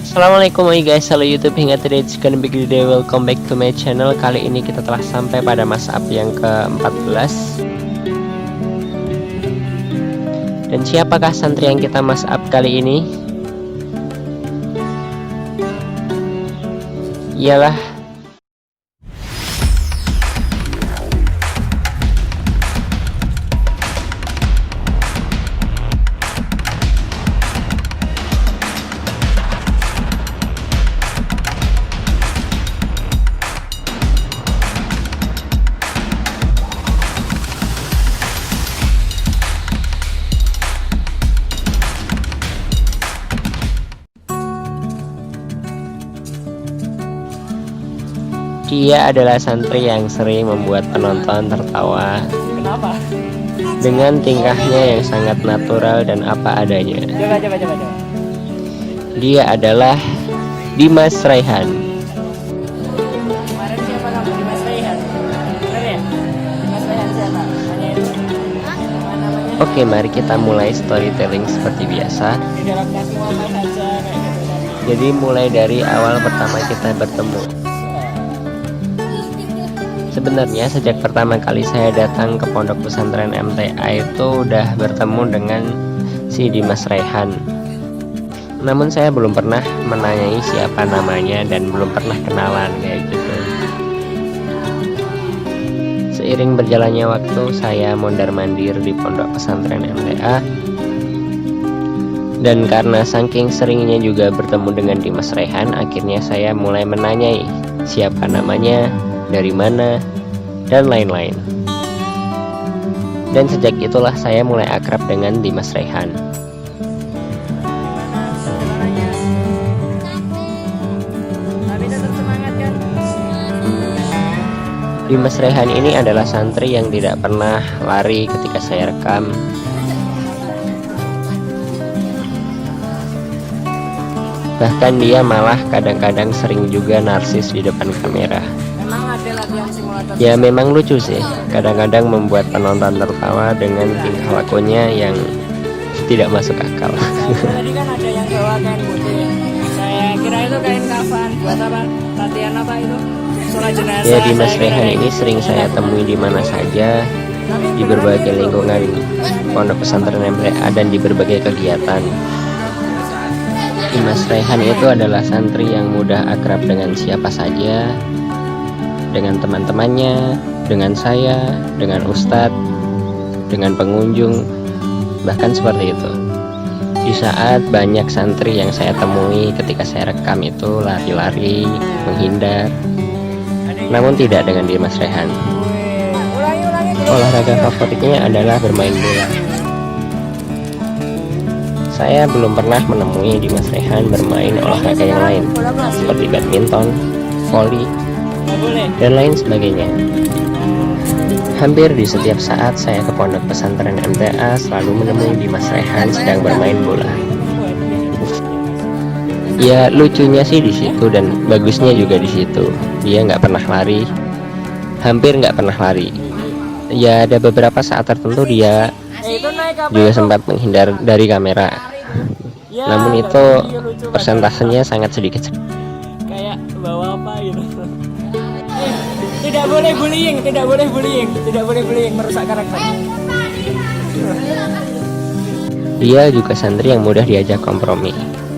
Assalamualaikum guys, halo YouTube hingga today it's gonna be good day. Welcome back to my channel. Kali ini kita telah sampai pada masab yang ke-14. Dan siapakah santri yang kita masab kali ini? Ialah dia adalah santri yang sering membuat penonton tertawa. Kenapa? Dengan tingkahnya yang sangat natural dan apa adanya. Coba. Dia adalah Dimas Raihan. Kemarin siapa kamu? Dimas Raihan. Bener ya? Dimas Raihan siapa? Hanya itu. Apa namanya? Oke, mari kita mulai storytelling seperti biasa. Di dalam kaki mama saja kayak gitu tadi. Jadi mulai dari awal pertama kita bertemu. Sebenarnya sejak pertama kali saya datang ke pondok pesantren MTA itu udah bertemu dengan si Dimas Raihan. Namun saya belum pernah menanyai siapa namanya dan belum pernah kenalan kayak gitu. Seiring berjalannya waktu, saya mondar-mandir di pondok pesantren MTA. Dan karena saking seringnya juga bertemu dengan Dimas Raihan, akhirnya saya mulai menanyai siapa namanya, dari mana, dan lain-lain. Dan sejak itulah saya mulai akrab dengan Dimas Raihan. Tapi tetap semangat kan? Dimas Raihan ini adalah santri yang tidak pernah lari ketika saya rekam. Bahkan dia malah kadang-kadang sering juga narsis di depan kamera. Memang ada latihan simulator. Ya memang lucu sih, kadang-kadang membuat penonton tertawa dengan tingkah lakunya yang tidak masuk akal. Tadi kan ada yang bawa kain putih. Saya kira itu kain kafan buat apa? Latihan apa itu? Sholat jenazah. Ya Dimas saya kira Raihan kayak ini gitu. sering saya temui di mana saja, di berbagai lingkungan pondok pesantren MTA dan di berbagai kegiatan. Dimas Raihan itu adalah santri yang mudah akrab dengan siapa saja, dengan teman-temannya, dengan saya, dengan ustadz, dengan pengunjung, bahkan seperti itu. Di saat banyak santri yang saya temui ketika saya rekam itu lari-lari, menghindar, namun tidak dengan Dimas Raihan. Ulangi. Olahraga favoritnya adalah bermain bola. Saya belum pernah menemui Dimas Raihan bermain olahraga yang lain, seperti badminton, voli, Nggak boleh. dan lain sebagainya. Hampir di setiap saat saya ke pondok pesantren MTA selalu menemui Dimas Raihan sedang bermain bola. Ya lucunya sih di situ dan bagusnya juga di situ. Dia nggak pernah lari, hampir nggak pernah lari. Ya ada beberapa saat tertentu dia Itu naik apa juga itu? sempat menghindar dari kamera. Ya, Namun kalau itu video lucu kan. persentasenya sangat sedikit. Kayak bawa apa gitu. Tidak boleh bullying, merusak karakter. Dia juga santri yang mudah diajak kompromi.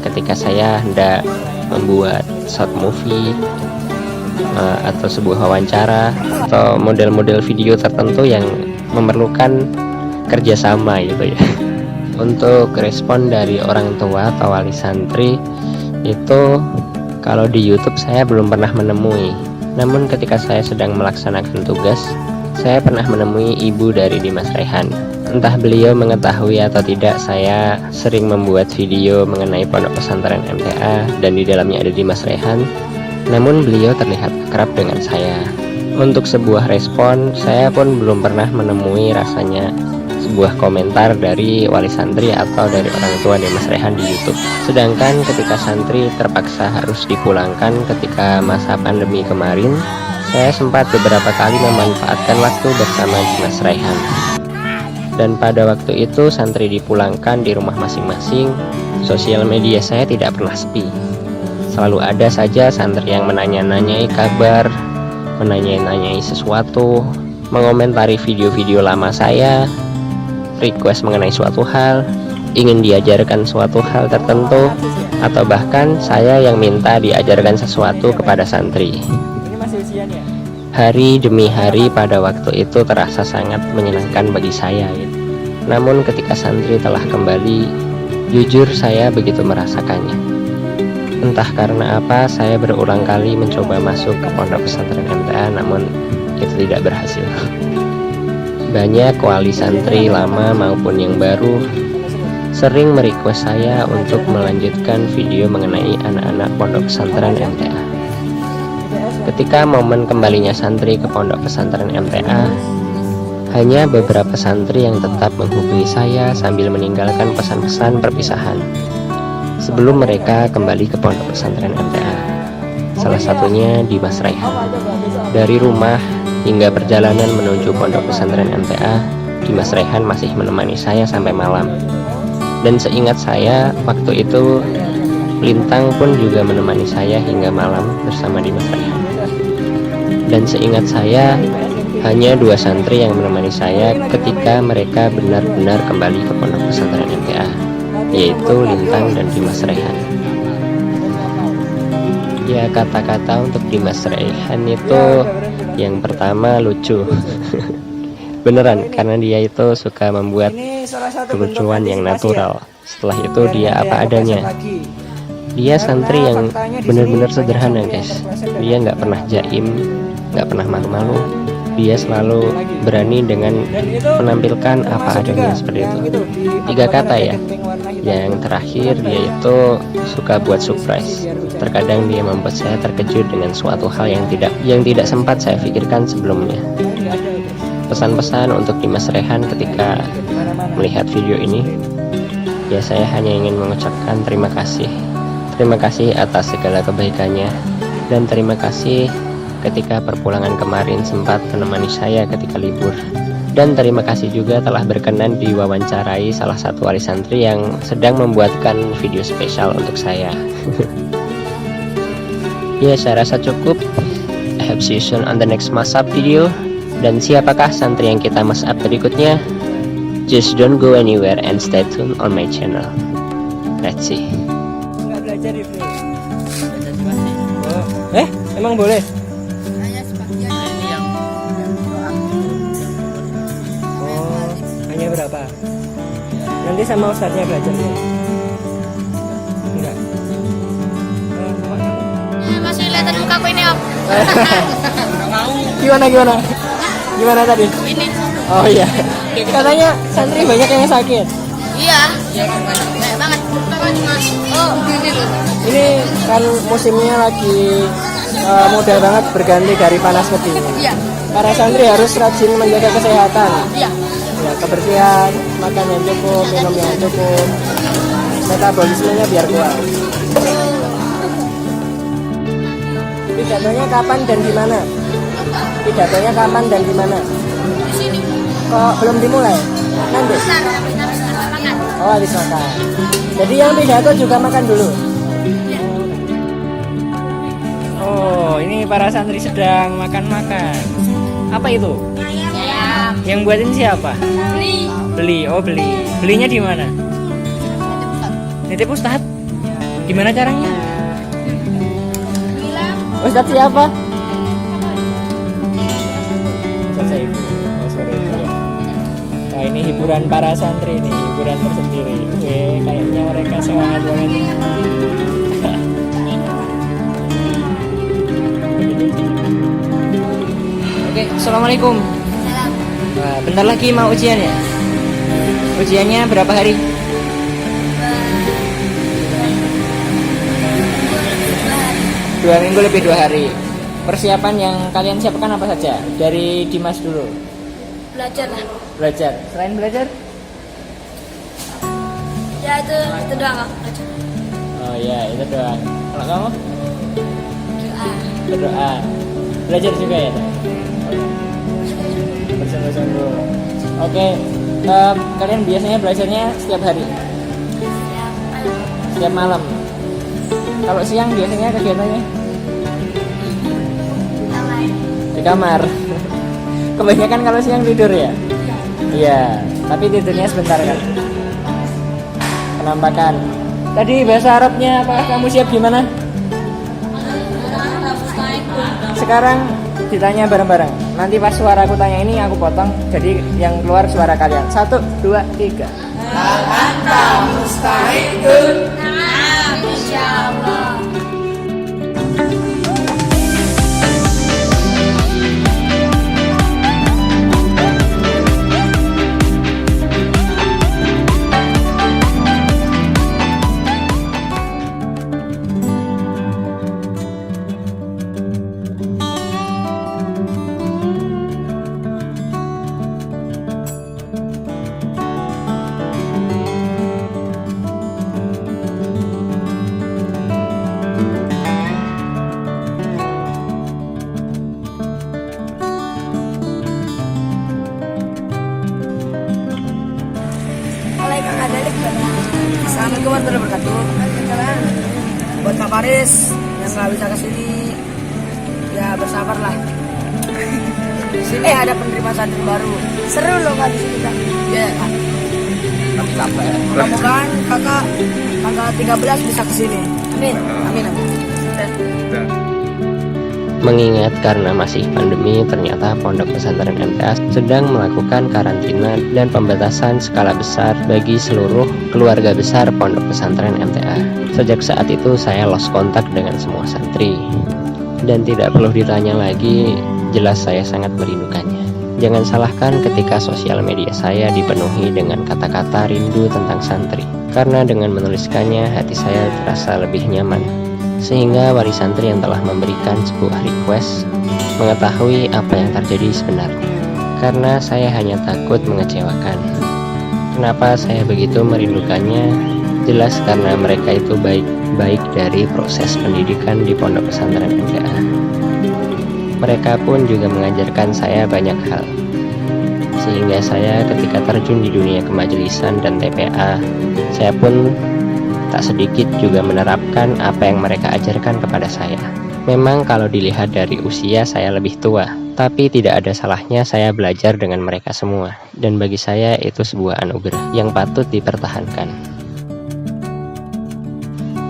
Ketika saya hendak membuat short movie atau sebuah wawancara atau model-model video tertentu yang memerlukan kerjasama gitu ya. Untuk respon dari orang tua atau wali santri itu kalau di YouTube saya belum pernah menemui. Namun ketika saya sedang melaksanakan tugas, saya pernah menemui ibu dari Dimas Raihan. Entah beliau mengetahui atau tidak, saya sering membuat video mengenai pondok pesantren MTA dan di dalamnya ada Dimas Raihan. Namun beliau terlihat akrab dengan saya. Untuk sebuah respon, saya pun belum pernah menemui rasanya sebuah komentar dari wali santri atau dari orang tua Dimas Raihan di YouTube. Sedangkan ketika santri terpaksa harus dipulangkan ketika masa pandemi kemarin, saya sempat beberapa kali memanfaatkan waktu bersama Dimas Raihan. Dan pada waktu itu santri dipulangkan di rumah masing-masing, sosial media saya tidak pernah sepi. Selalu ada saja santri yang menanya-nanyai kabar, menanyai-nanyai sesuatu, mengomentari video-video lama saya, request mengenai suatu hal, ingin diajarkan suatu hal tertentu, atau bahkan saya yang minta diajarkan sesuatu kepada santri. Ini masih ujiannya. Hari demi hari pada waktu itu terasa sangat menyenangkan bagi saya. Namun ketika santri telah kembali, jujur saya begitu merasakannya. Entah karena apa, saya berulang kali mencoba masuk ke pondok pesantren MTA, namun itu tidak berhasil. Banyak wali santri lama maupun yang baru sering merequest saya untuk melanjutkan video mengenai anak-anak pondok pesantren MTA. Ketika momen kembalinya santri ke pondok pesantren MTA, hanya beberapa santri yang tetap menghubungi saya sambil meninggalkan pesan-pesan perpisahan sebelum mereka kembali ke pondok pesantren MTA. Salah satunya Dimas Raihan. Dari rumah hingga perjalanan menuju pondok pesantren MTA, Dimas Raihan masih menemani saya sampai malam. Dan seingat saya, waktu itu Lintang pun juga menemani saya hingga malam bersama Dimas Raihan. Dan seingat saya, hanya 2 santri yang menemani saya ketika mereka benar-benar kembali ke pondok pesantren MTA, yaitu Lintang dan Dimas Raihan. Ya, kata-kata untuk Dimas Raihan itu yang pertama lucu. Beneran, karena dia itu suka membuat kelucuan yang natural. Setelah itu dia apa adanya. Dia santri yang benar-benar sederhana, guys. Dia nggak pernah jaim, nggak pernah malu-malu. Dia selalu berani dengan menampilkan apa adanya seperti itu. 3 kata ya. Yang terakhir, dia itu suka buat surprise. Terkadang dia membuat saya terkejut dengan suatu hal yang tidak sempat saya pikirkan sebelumnya. Pesan-pesan untuk Dimas Raihan ketika melihat video ini, ya saya hanya ingin mengucapkan terima kasih. Terima kasih atas segala kebaikannya, dan terima kasih ketika perpulangan kemarin sempat menemani saya ketika libur. Dan terima kasih juga telah berkenan diwawancarai salah satu wali santri yang sedang membuatkan video spesial untuk saya. Ya, saya rasa cukup. I hope see you soon on the next masab video. Dan siapakah santri yang kita masab berikutnya? Just don't go anywhere and stay tuned on my channel. Let's see. Nggak belajar itu. Emang boleh? Hanya sebagian yang doa. Oh, hanya berapa? Nanti sama ustadznya belajarnya. Enggak. Masih kelihatan mukaku ini, Om. Gimana tadi? Ini. Oh iya. Katanya santri banyak yang sakit. Iya. Banyak banget. Oh, Ini kan musimnya lagi mudah banget berganti dari panas ke dingin. iya. Para santri harus rajin menjaga kesehatan. Iya. Ya, kebersihan, makan yang cukup, minum yang cukup, metabolismenya biar kuat. Pidatonya kapan dan di mana? Pidatonya kapan dan di mana? Di sini. Kok belum dimulai? Nanti. Besar, habis makan. Oh, habis makan. Jadi yang pidato juga makan dulu. Oh, ini para santri sedang makan-makan. Apa itu? Ya. Yang buatin siapa? Beli. Beli. Belinya di mana? Nitip Ustadz. Gimana caranya? Bilang. Ustadz siapa? Ustadz Saiful. Oh, sore itu ya. Wah, ini hiburan para santri nih, hiburan tersendiri. Kayaknya mereka semangat banget. Oke, assalamualaikum. Salam. Nah, bentar lagi mau ujian ya? Ujiannya berapa hari? 2 minggu lebih 2 hari. Persiapan yang kalian siapkan apa saja? Dari Dimas dulu. Belajar lah. Belajar. Selain belajar? Ya itu doang, Kak. Belajar. Oh iya, itu doang. Kalau kamu? Doa. Berdoa. Belajar juga ya? Bersungguh-sungguh. Oke. Kalian biasanya belajarnya setiap hari? Siap. Setiap malam? Kalau siang biasanya kegiatannya Yang lain. di kamar. Kebanyakan kalau siang tidur ya? Iya, tapi tidurnya sebentar kan. Penampakan. Tadi bahasa Arabnya apakah kamu siap gimana? Sekarang ditanya bareng-bareng. Nanti pas suara aku tanya ini aku potong, jadi yang keluar suara kalian. 1, 2, 3. Naam, insyaallah. Assalamualaikum warahmatullahi wabarakatuh. Buat Kak Faris yang nggak bisa kesini, ya bersabarlah. Di sini ada penerima santri baru. Seru loh Kak di sini Kak. Ya Kak. Mudah-mudahan kakak tanggal 13 bisa kesini. Amin. Amin. Amin. Mengingat karena masih pandemi, ternyata Pondok Pesantren MTA sedang melakukan karantina dan pembatasan skala besar bagi seluruh keluarga besar Pondok Pesantren MTA. Sejak saat itu saya lost kontak dengan semua santri. Dan tidak perlu ditanya lagi, jelas saya sangat merindukannya. Jangan salahkan ketika sosial media saya dipenuhi dengan kata-kata rindu tentang santri. Karena dengan menuliskannya, hati saya terasa lebih nyaman. Sehingga wali santri yang telah memberikan sebuah request mengetahui apa yang terjadi sebenarnya. Karena saya hanya takut mengecewakan. Kenapa saya begitu merindukannya? Jelas karena mereka itu baik dari proses pendidikan di Pondok Pesantren MTA. Mereka pun juga mengajarkan saya banyak hal. Sehingga saya ketika terjun di dunia kemajelisan dan TPA, saya pun tak sedikit juga menerapkan apa yang mereka ajarkan kepada saya. Memang kalau dilihat dari usia saya lebih tua, tapi tidak ada salahnya saya belajar dengan mereka semua. Dan bagi saya itu sebuah anugerah yang patut dipertahankan.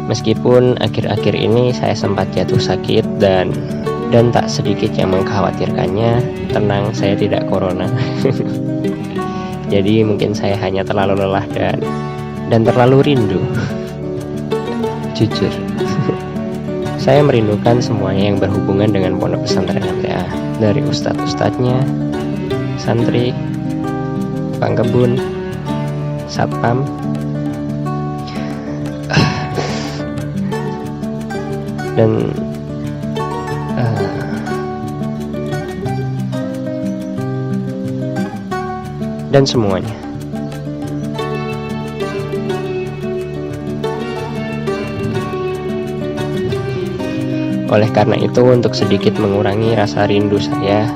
Meskipun akhir-akhir ini saya sempat jatuh sakit dan tak sedikit yang mengkhawatirkannya, tenang, saya tidak corona. Jadi mungkin saya hanya terlalu lelah dan terlalu rindu. Jujur, saya merindukan semuanya yang berhubungan dengan Pondok Pesantren MTA, dari ustadz-ustadznya, santri, tukang kebun, satpam, dan semuanya. Oleh karena itu, untuk sedikit mengurangi rasa rindu saya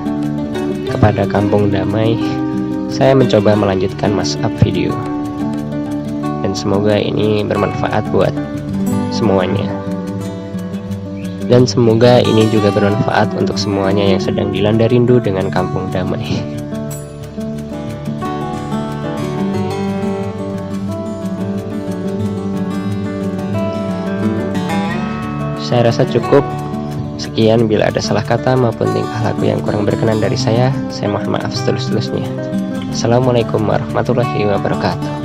kepada Kampung Damai, saya mencoba melanjutkan mashup video. Dan semoga ini bermanfaat buat semuanya. Dan semoga ini juga bermanfaat untuk semuanya yang sedang dilanda rindu dengan Kampung Damai. Saya rasa cukup. Sekian, bila ada salah kata maupun tingkah laku yang kurang berkenan dari saya mohon maaf setulus-tulusnya. Assalamualaikum warahmatullahi wabarakatuh.